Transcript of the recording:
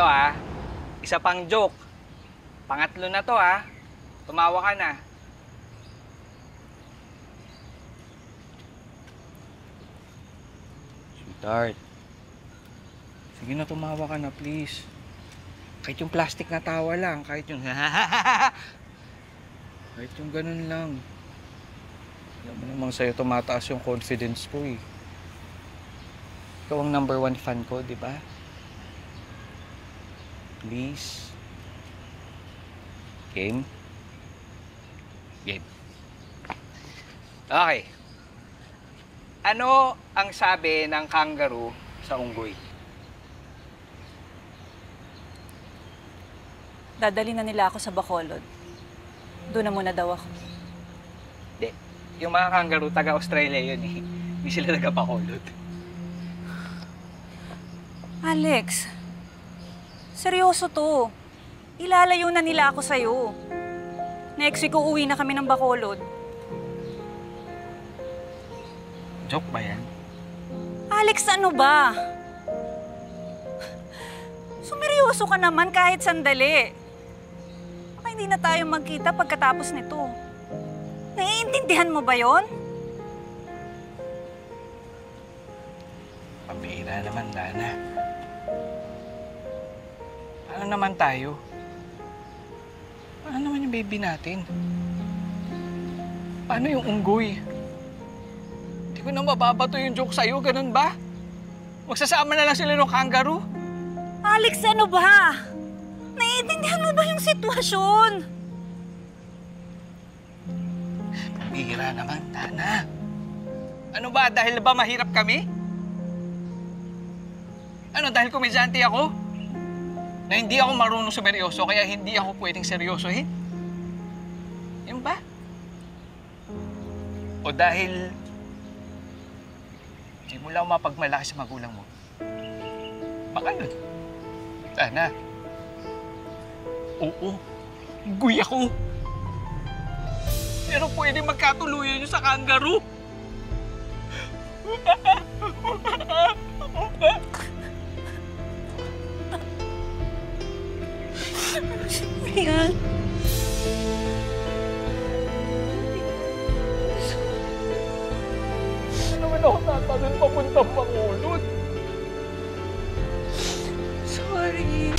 Eto isa pang joke. Pangatlo na to Tumawa ka na. Sweetheart. Sige na, tumawa ka na, please. Kahit yung plastic na tawa lang, kahit yung kahit yung ganun lang. Alam mo namang sa'yo tumataas yung confidence ko eh. Ikaw ang #1 fan ko, di ba? Please. Game? Game. Okay. Ano ang sabi ng kangaroo sa unggoy? Dadali na nila ako sa Bacolod. Doon na muna daw ako. Hindi. Yung mga kangaroo, taga-Australia yun eh. Hindi sila taga-Bacolod. Alex, seryoso to. Ilalayo na nila ako sa'yo. Next week, uuwi na kami ng Bacolod. Joke ba yan? Alex, ano ba? Sumeryoso ka naman kahit sandali. Baka hindi na tayo magkita pagkatapos nito. Naiintindihan mo ba yon? Pambihira naman, Dana. Paano naman tayo? Paano naman yung baby natin? Paano yung unggoy? Hindi ko na mababato yung joke sa'yo, ganun ba? Magsasama na lang sila ng kangaroo? Alex, ano ba? Naiintindihan mo ba yung sitwasyon? Pambihira naman, Dana. Ano ba? Dahil ba mahirap kami? Ano, dahil komedyante ako? Na hindi ako marunong sumeryoso, kaya hindi ako pwedeng seryosohin? Yun ba? O dahil hindi mo lang mapagmalaki sa magulang mo? Baka nun. Sana. Oo. Guy ako. Pero pwede magkatuluyan yun sa kangaroo. Rian. Ano naman ako tatanong papuntang Bacolod? Sorry.